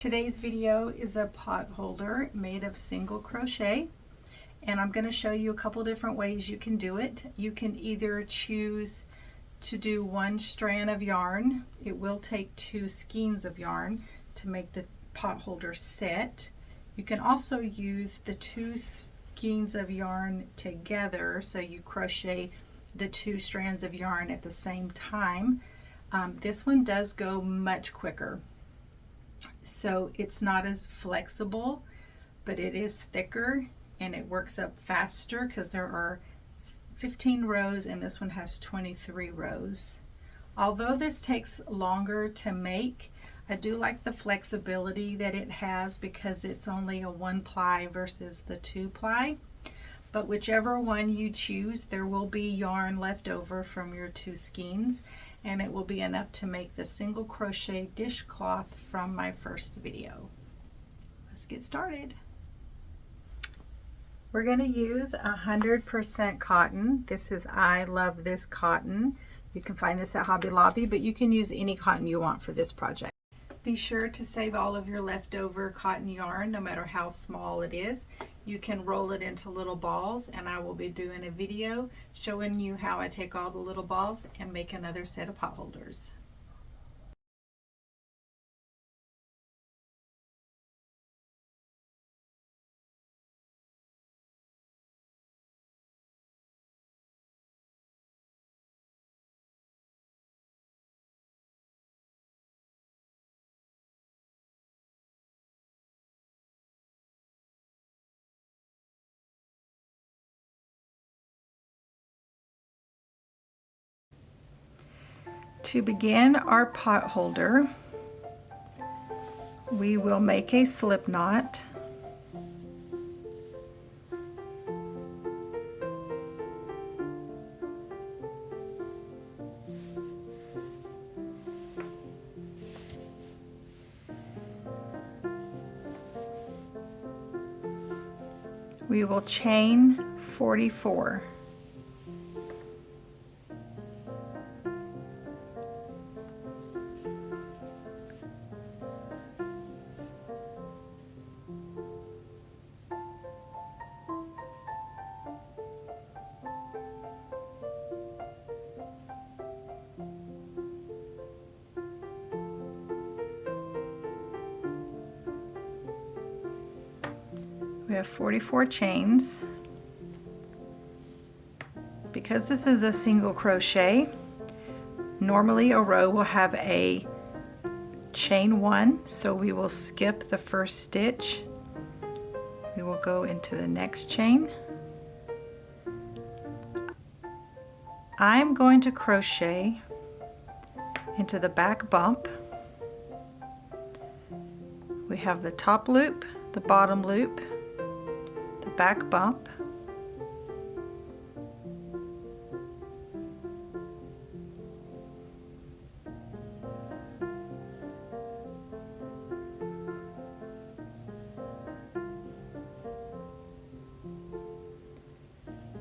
Today's video is a pot holder made of single crochet, and I'm going to show you a couple different ways you can do it. You can either choose to do one strand of yarn. It will take 2 skeins of yarn to make the pot holder set. You can also use the 2 skeins of yarn together, so you crochet the 2 strands of yarn at the same time. This one does go much quicker. So it's not as flexible, but it is thicker and it works up faster because there are 15 rows and this one has 23 rows. Although this takes longer to make, I do like the flexibility that it has because it's only a 1 ply versus the 2 ply. But whichever one you choose, there will be yarn left over from your 2 skeins, and it will be enough to make the single crochet dishcloth from my first video. Let's get started. We're going to use 100% cotton. This is I Love This Cotton. You can find this at Hobby Lobby, but you can use any cotton you want for this project. Be sure to save all of your leftover cotton yarn, no matter how small it is. You can roll it into little balls, and I will be doing a video showing you how I take all the little balls and make another set of pot holders. To begin our pot holder, we will make a slip knot. We will chain 44. We have 44 chains. Because this is a single crochet, normally a row will have a chain 1, so we will skip the first stitch. We will go into the next chain. I'm going to crochet into the back bump. We have the top loop, the bottom loop, the back bump,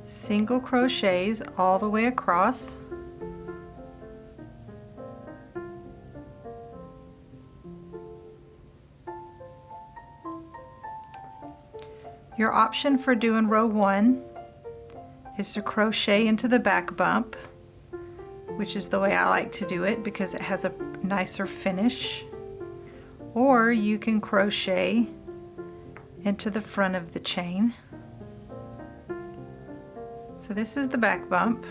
single crochets all the way across. Your option for doing row 1 is to crochet into the back bump, which is the way I like to do it because it has a nicer finish, or you can crochet into the front of the chain. So this is the back bump.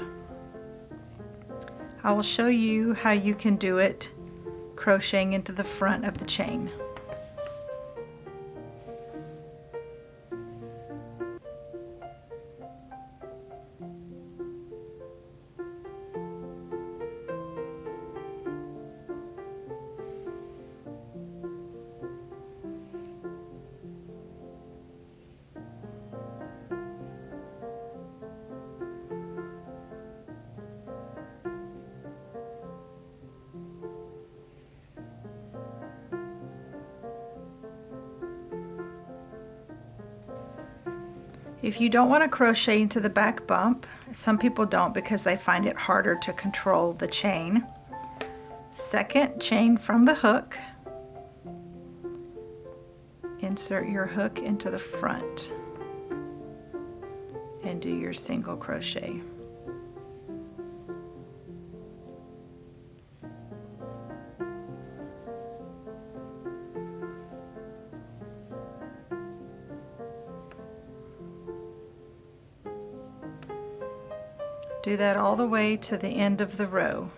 I will show you how you can do it crocheting into the front of the chain. If you don't want to crochet into the back bump, some people don't because they find it harder to control the chain. Second chain from the hook, insert your hook into the front and do your single crochet. Do that all the way to the end of the row.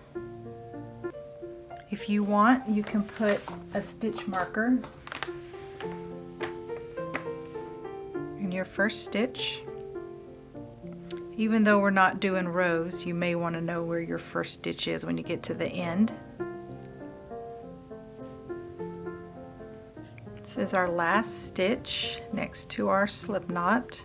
If you want, you can put a stitch marker in your first stitch. Even though we're not doing rows, you may want to know where your first stitch is when you get to the end. This is our last stitch next to our slip knot.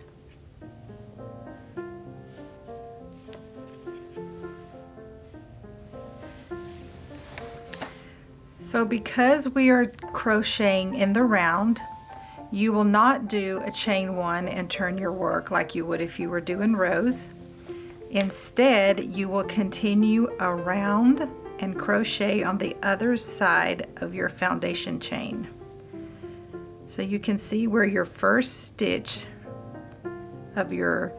So because we are crocheting in the round, you will not do a chain one and turn your work like you would if you were doing rows. Instead, you will continue around and crochet on the other side of your foundation chain. So you can see where your first stitch of your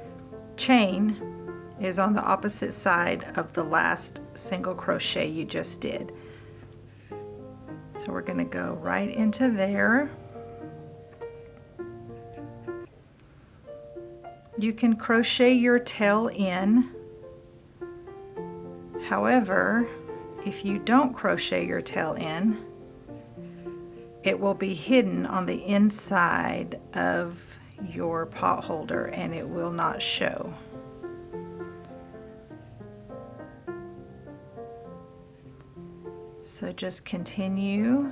chain is on the opposite side of the last single crochet you just did. So we're going to go right into there. You can crochet your tail in. However, if you don't crochet your tail in, it will be hidden on the inside of your pot holder and it will not show. So just continue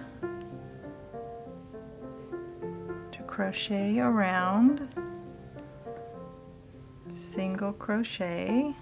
to crochet around, single crochet,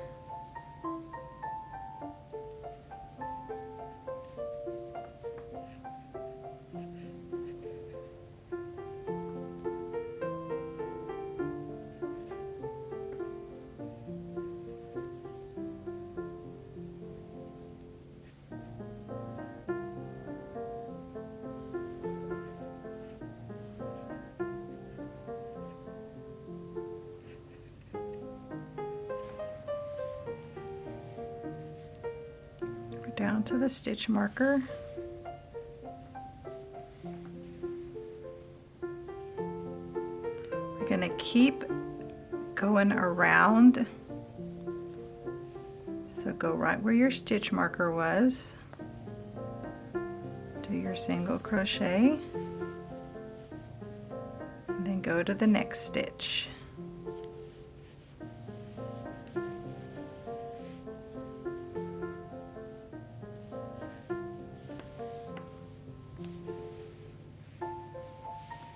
down to the stitch marker. We're going to keep going around. So go right where your stitch marker was. Do your single crochet. And then go to the next stitch.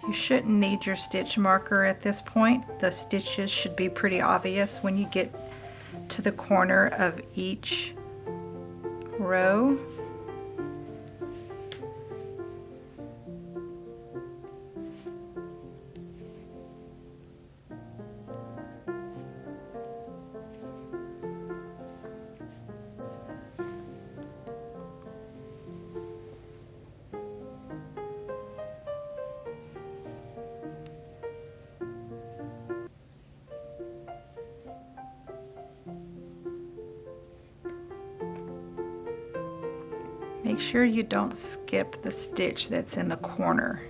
You shouldn't need your stitch marker at this point. The stitches should be pretty obvious when you get to the corner of each row. Make sure you don't skip the stitch that's in the corner.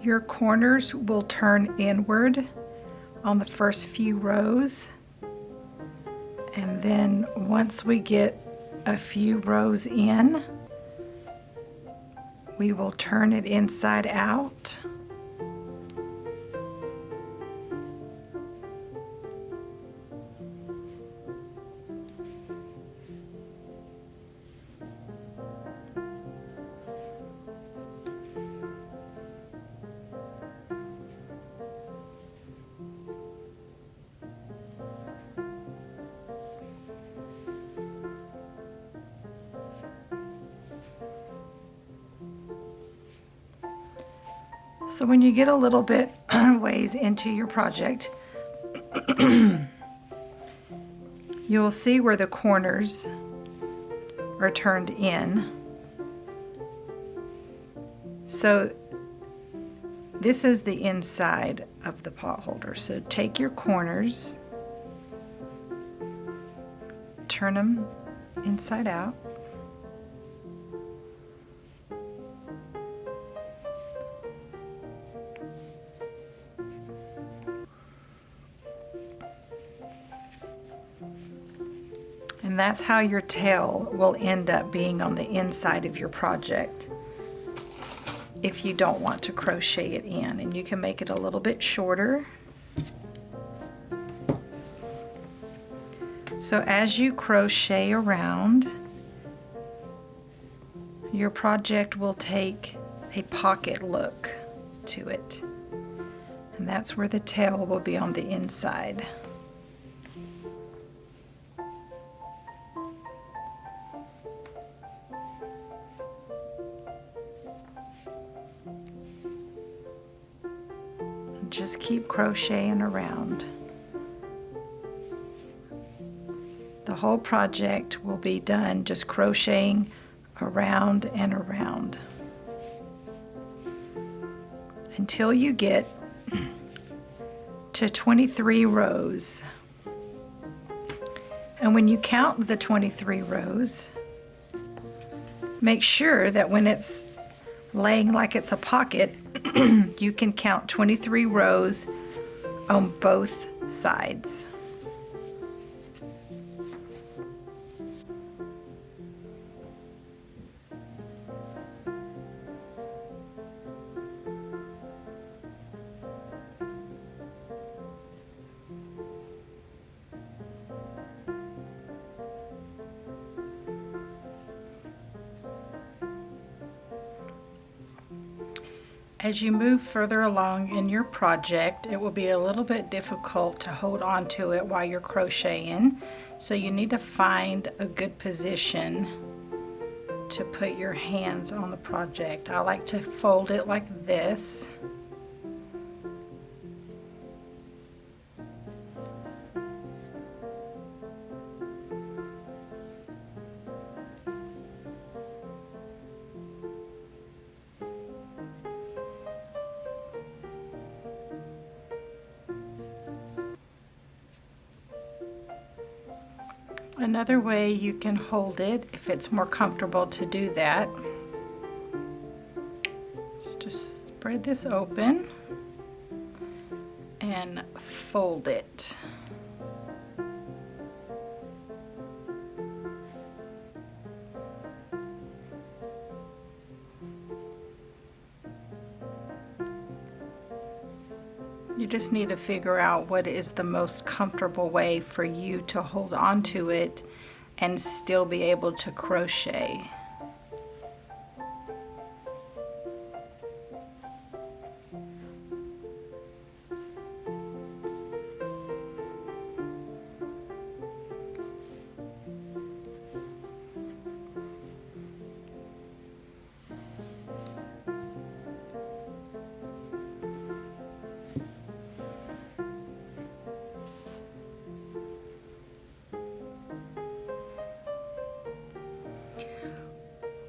Your corners will turn inward on the first few rows, and then once we get a few rows in, we will turn it inside out So when you get a little bit ways into your project, you'll see where the corners are turned in. So this is the inside of the pot holder. So take your corners, turn them inside out. And that's how your tail will end up being on the inside of your project if you don't want to crochet it in. And you can make it a little bit shorter. So as you crochet around, your project will take a pocket look to it. And that's where the tail will be on the inside. Just keep crocheting around. The whole project will be done just crocheting around and around until you get to 23 rows. And when you count the 23 rows, make sure that when it's laying like it's a pocket, you can count 23 rows on both sides. As you move further along in your project, it will be a little bit difficult to hold on to it while you're crocheting. So you need to find a good position to put your hands on the project. I like to fold it like this. Another way you can hold it, if it's more comfortable to do that, is just spread this open and fold it. You just need to figure out what is the most comfortable way for you to hold on to it and still be able to crochet.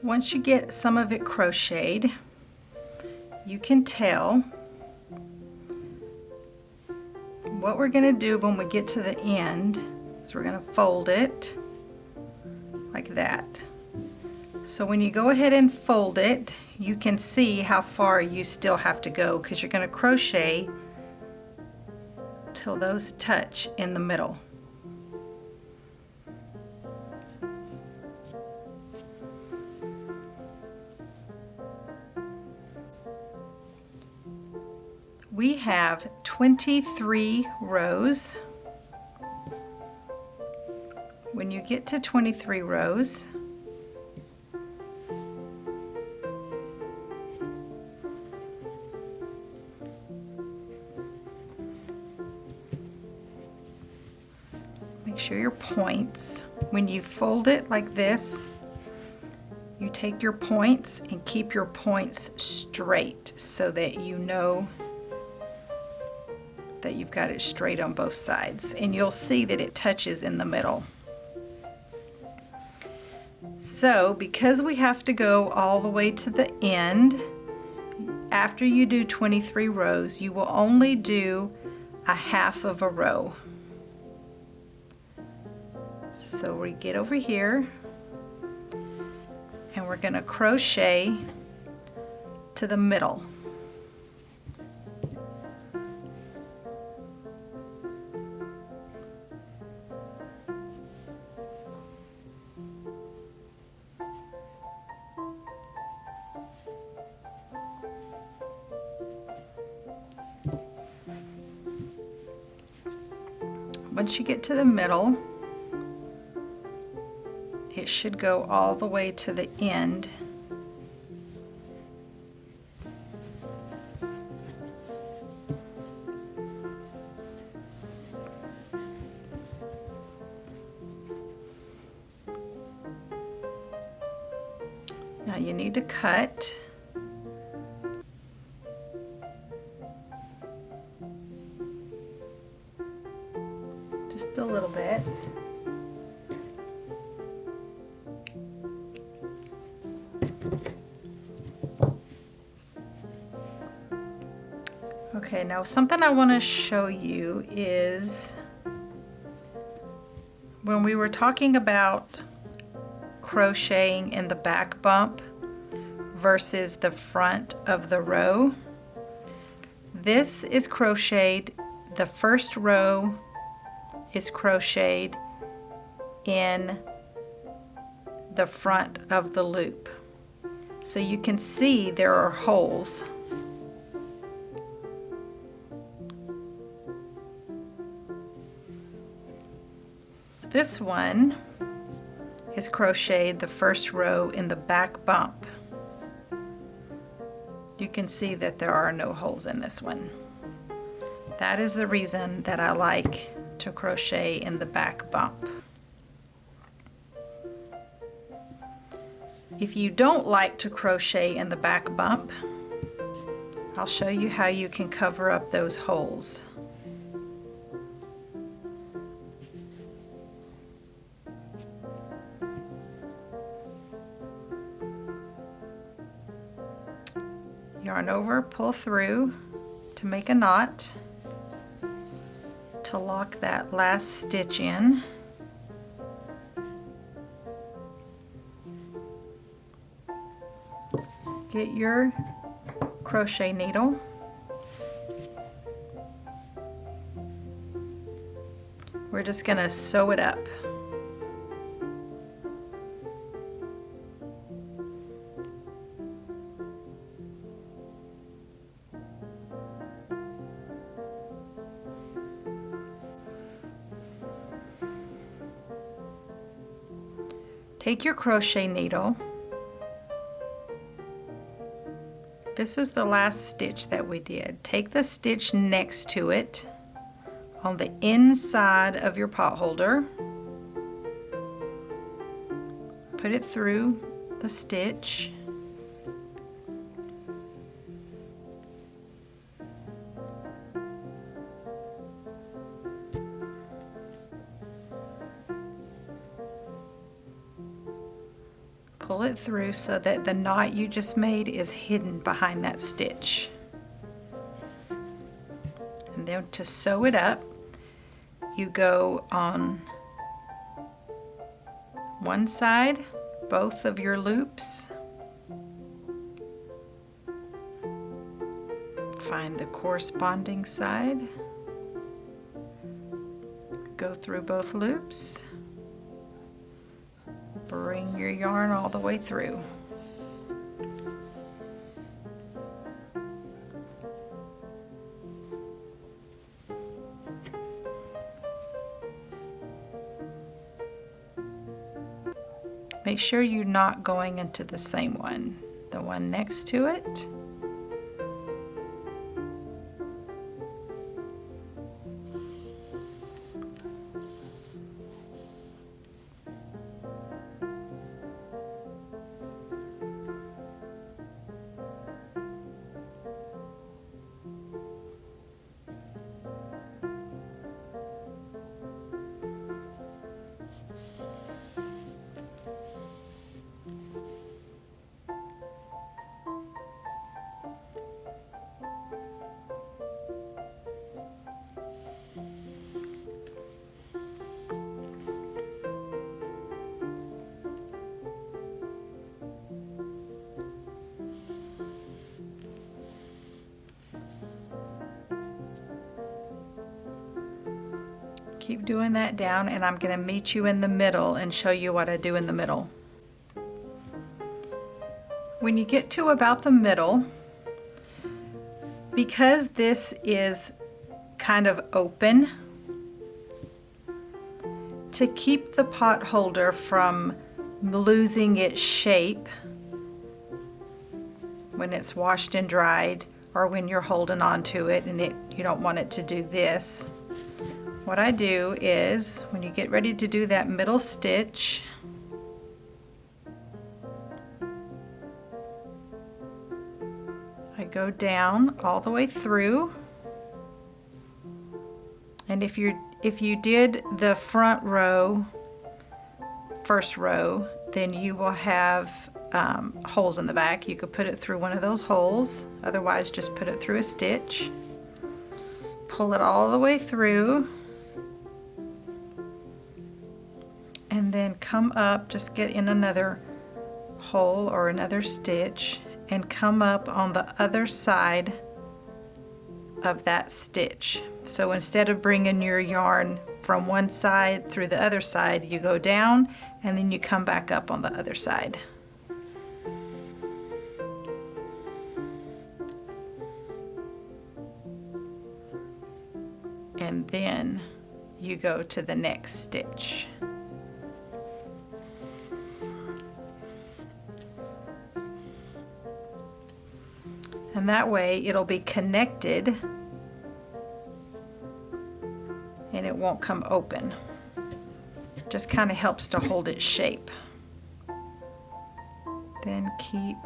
Once you get some of it crocheted, you can tell what we're going to do when we get to the end is we're going to fold it like that. So when you go ahead and fold it, you can see how far you still have to go because you're going to crochet till those touch in the middle. We have 23 rows. When you get to 23 rows, make sure your points, when you fold it like this, you take your points and keep your points straight so that you know that you've got it straight on both sides, and you'll see that it touches in the middle. So because we have to go all the way to the end, after you do 23 rows, you will only do a half of a row. So we get over here and we're going to crochet to the middle. Once you get to the middle, it should go all the way to the end. Now you need to cut. Just a little bit. Okay, now something I want to show you is when we were talking about crocheting in the back bump versus the front of the row. This is crocheted, the first row is crocheted in the front of the loop. So you can see there are holes. This one is crocheted the first row in the back bump. You can see that there are no holes in this one. That is the reason that I like to crochet in the back bump. If you don't like to crochet in the back bump, I'll show you how you can cover up those holes. Yarn over, pull through to make a knot to lock that last stitch in. Get your crochet needle. We're just going to sew it up. Take your crochet needle. This is the last stitch that we did. Take the stitch next to it on the inside of your pot holder. Put it through the stitch. Pull it through so that the knot you just made is hidden behind that stitch. And then to sew it up, you go on one side, both of your loops. Find the corresponding side. Go through both loops. Bring your yarn all the way through. Make sure you're not going into the same one, the one next to it. Keep doing that down, and I'm going to meet you in the middle and show you what I do in the middle. When you get to about the middle, because this is kind of open, to keep the pot holder from losing its shape when it's washed and dried, or when you're holding on to it and you don't want it to do this, what I do is when you get ready to do that middle stitch, I go down all the way through, and if you did the front row, first row, then you will have holes in the back. You could put it through one of those holes, otherwise just put it through a stitch. Pull it all the way through, and then come up, just get in another hole or another stitch, and come up on the other side of that stitch. So instead of bringing your yarn from one side through the other side, you go down and then you come back up on the other side. And then you go to the next stitch. And that way it'll be connected and it won't come open. Just kind of helps to hold its shape. Then keep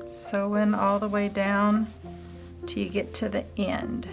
sewing all the way down till you get to the end.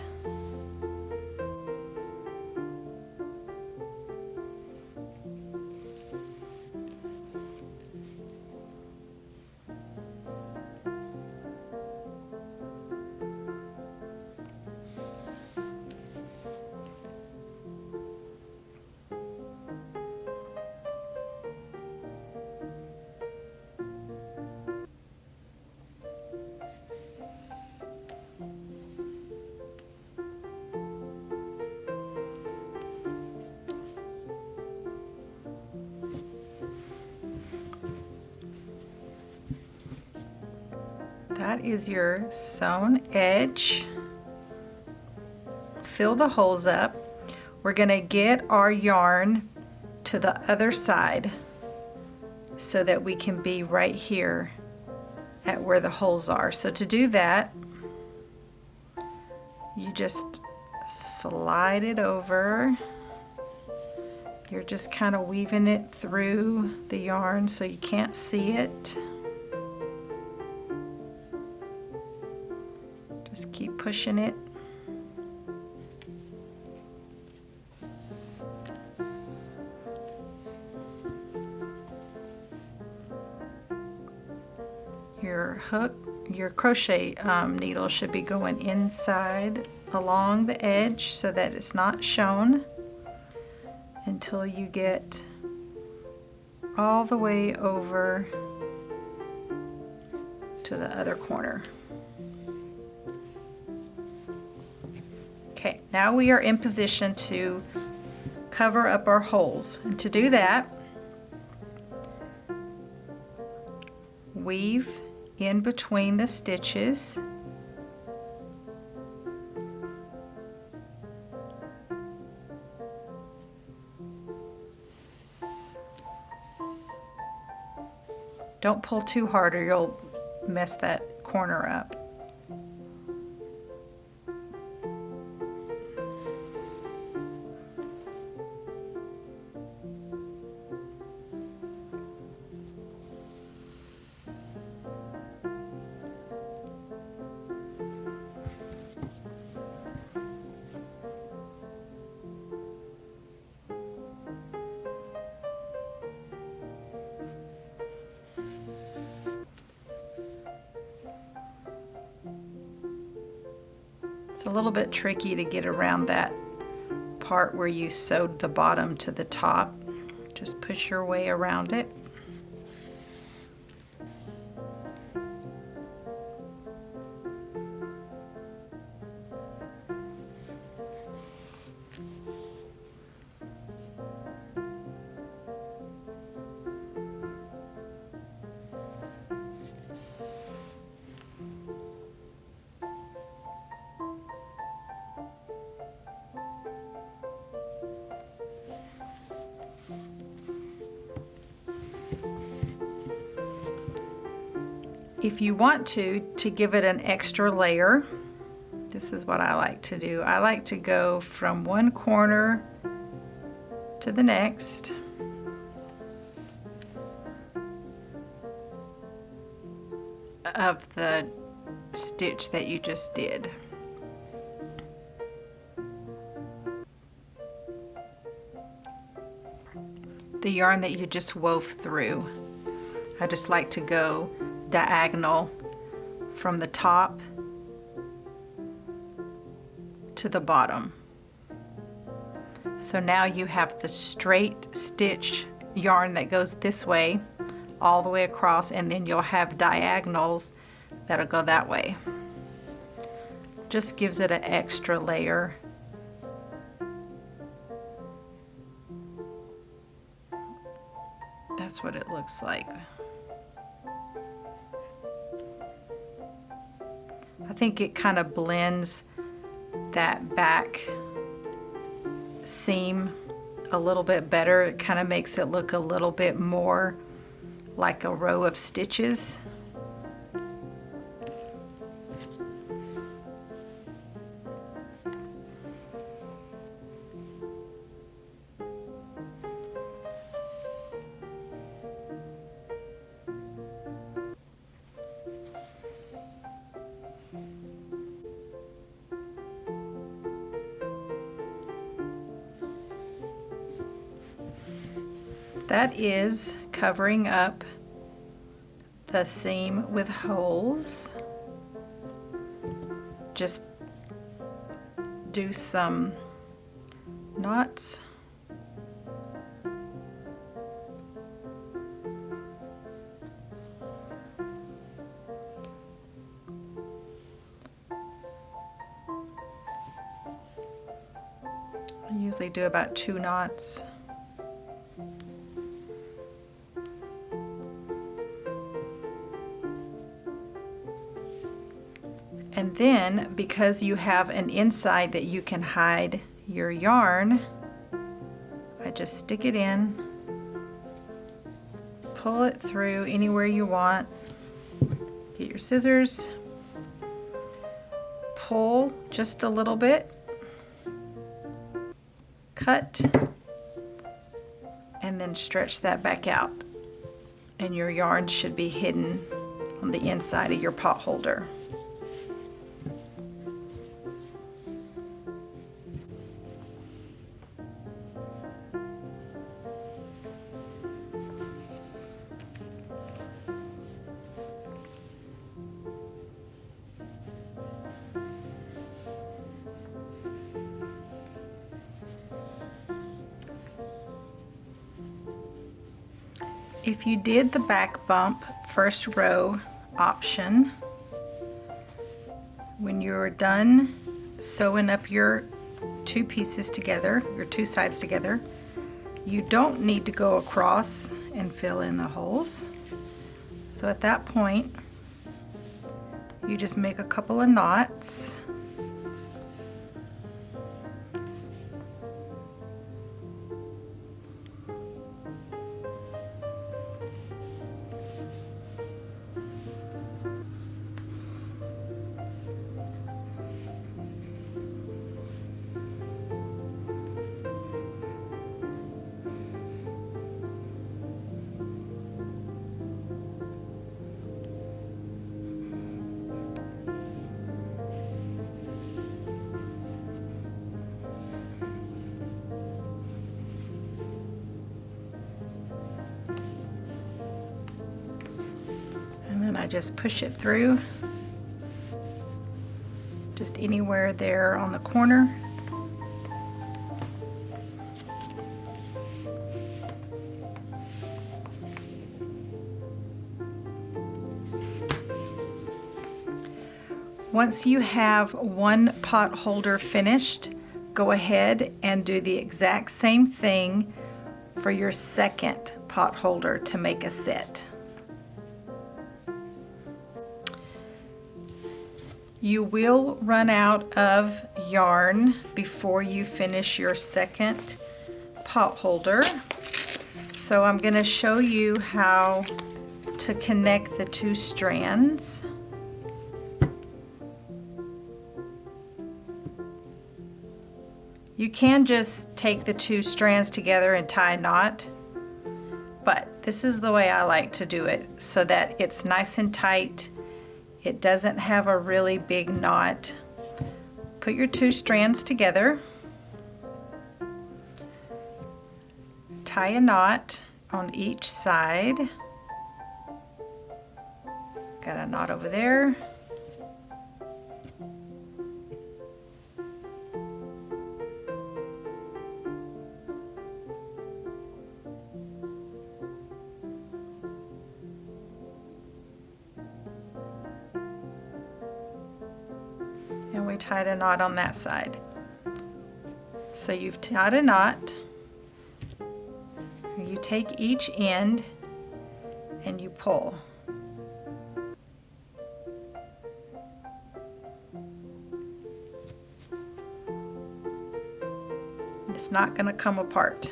That is your sewn edge. Fill the holes up. We're going to get our yarn to the other side so that we can be right here at where the holes are. So to do that, you just slide it over. You're just kind of weaving it through the yarn so you can't see it. Just keep pushing it. Your hook, your crochet needle should be going inside along the edge so that it's not shown until you get all the way over to the other corner. Okay, now we are in position to cover up our holes. And to do that, weave in between the stitches. Don't pull too hard or you'll mess that corner up. It's a little bit tricky to get around that part where you sewed the bottom to the top. Just push your way around it. If you want to give it an extra layer, this is what I like to do. I like to go from one corner to the next. Of the stitch that you just did. The yarn that you just wove through. I just like to go diagonal from the top to the bottom. So now you have the straight stitch yarn that goes this way all the way across, and then you'll have diagonals that'll go that way. Just gives it an extra layer. That's what it looks like. I think it kind of blends that back seam a little bit better. It kind of makes it look a little bit more like a row of stitches. That is covering up the seam with holes. Just do some knots. I usually do about 2 knots. And then, because you have an inside that you can hide your yarn, I just stick it in, pull it through anywhere you want, get your scissors, pull just a little bit, cut, and then stretch that back out. And your yarn should be hidden on the inside of your pot holder. If you did the back bump first row option, when you're done sewing up your 2 pieces together, your 2 sides together, you don't need to go across and fill in the holes. So at that point, you just make a couple of knots. I just push it through, just anywhere there on the corner. Once you have one pot holder finished, go ahead and do the exact same thing for your second pot holder to make a set. You will run out of yarn before you finish your second pot holder. So I'm going to show you how to connect the two strands. You can just take the two strands together and tie a knot, but this is the way I like to do it so that it's nice and tight. It doesn't have a really big knot. Put your two strands together, tie a knot on each side. Got a knot over there. And we tied a knot on that side. So you've tied a knot. You take each end and you pull. It's not going to come apart.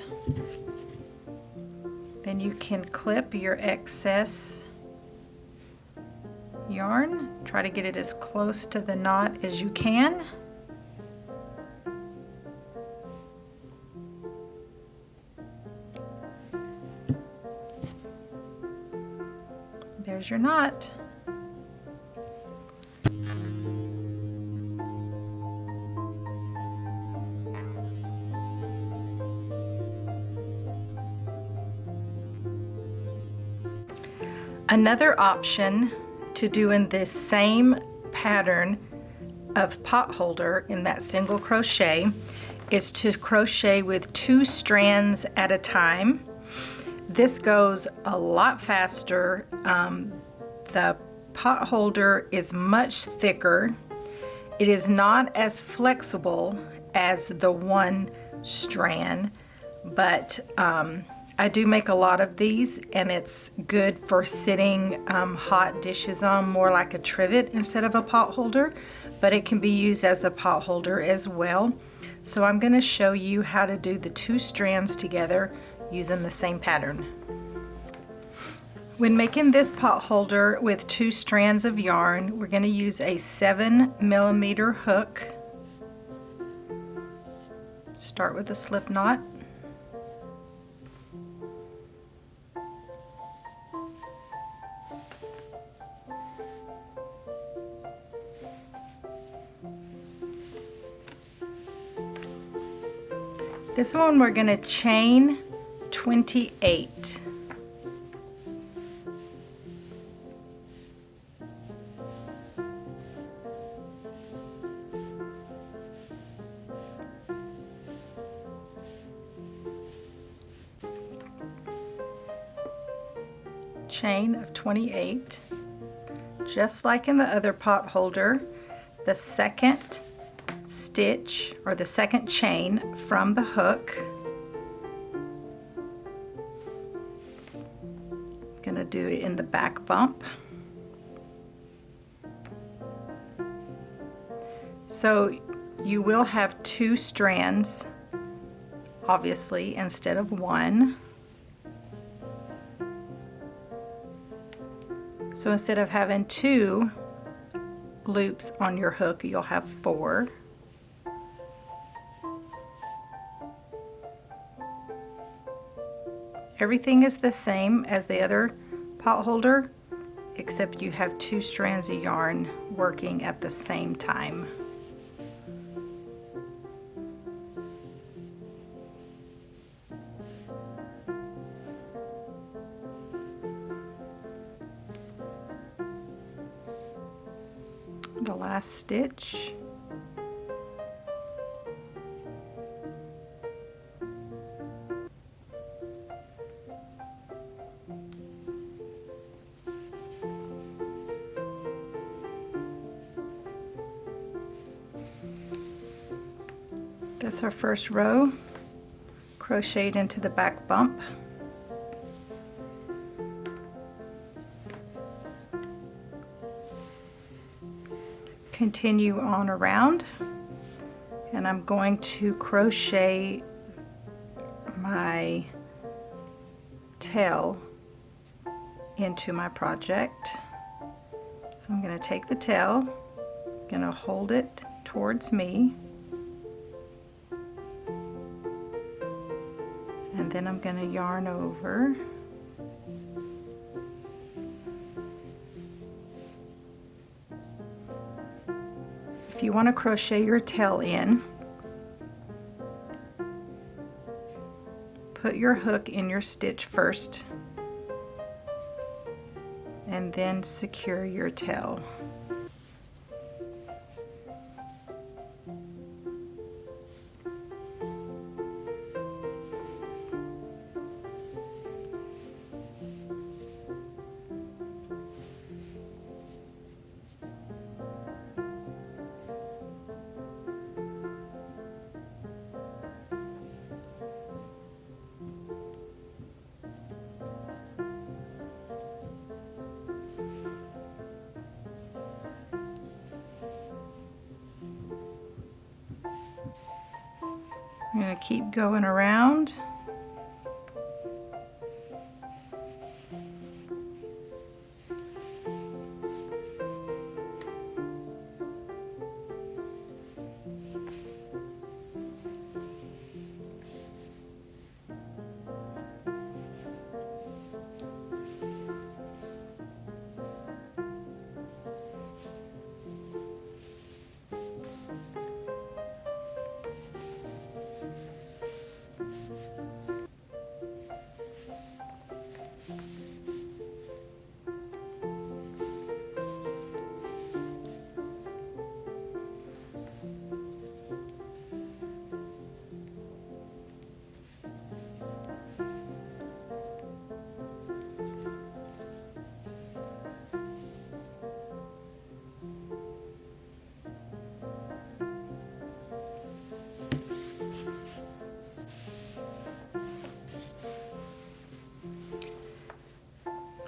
Then you can clip your excess yarn. Try to get it as close to the knot as you can. There's your knot. Another option to do in this same pattern of potholder in that single crochet is to crochet with two strands at a time. This goes a lot faster. The potholder is much thicker. It is not as flexible as the one strand, but I do make a lot of these, and it's good for sitting hot dishes on, more like a trivet instead of a potholder, but it can be used as a potholder as well. So I'm going to show you how to do the two strands together using the same pattern. When making this potholder with two strands of yarn, we're going to use a 7mm hook. Start with a slip knot. This one we're going to chain 28. Chain of 28. Just like in the other potholder, the second stitch or the second chain from the hook. Gonna do it in the back bump. So you will have two strands, obviously, instead of one. So instead of having two loops on your hook, you'll have 4. Everything is the same as the other potholder, except you have two strands of yarn working at the same time. The last stitch. That's our first row, crocheted into the back bump. Continue on around, and I'm going to crochet my tail into my project. So I'm going to take the tail, going to hold it towards me, and then I'm going to yarn over. If you want to crochet your tail in, put your hook in your stitch first and then secure your tail. I'm going to keep going around.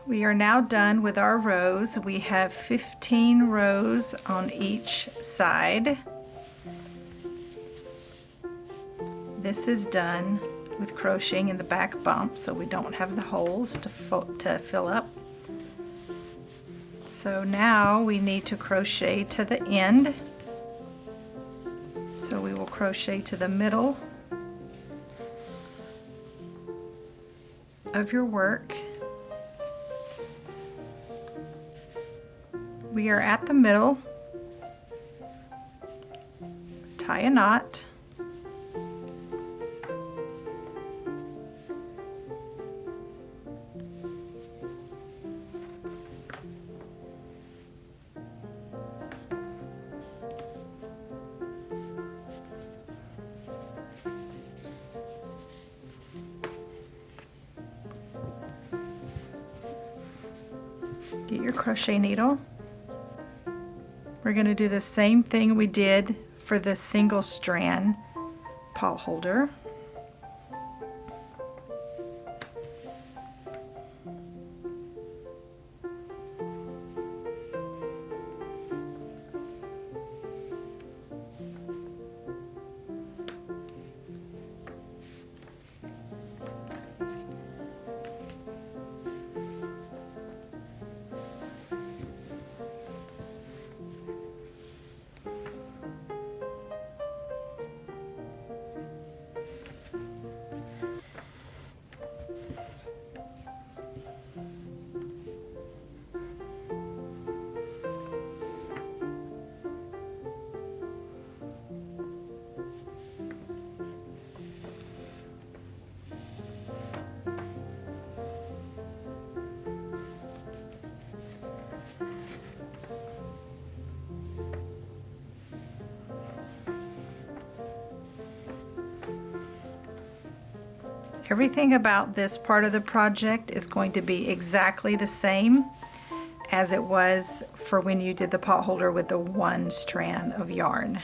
We are now done with our rows. We have 15 rows on each side. This is done with crocheting in the back bump so we don't have the holes to fill up. So now we need to crochet to the end. So we will crochet to the middle of your work. We are at the middle. Tie a knot. Get your crochet needle. We're going to do the same thing we did for the single strand pot holder. Everything about this part of the project is going to be exactly the same as it was for when you did the pot holder with the one strand of yarn.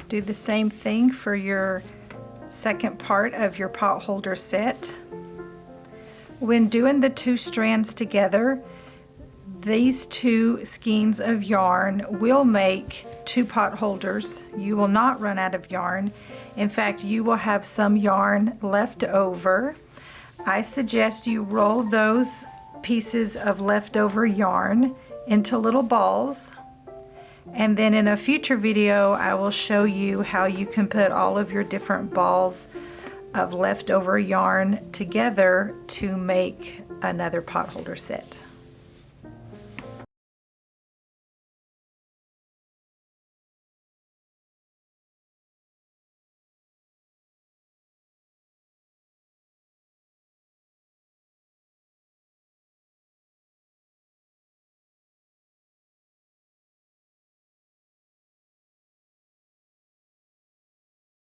Do the same thing for your second part of your pot holder set. When doing the 2 strands together, these 2 skeins of yarn will make 2 pot holders. You will not run out of yarn. In fact, you will have some yarn left over. I suggest you roll those pieces of leftover yarn into little balls, and then in a future video I will show you how you can put all of your different balls of leftover yarn together to make another pot holder set.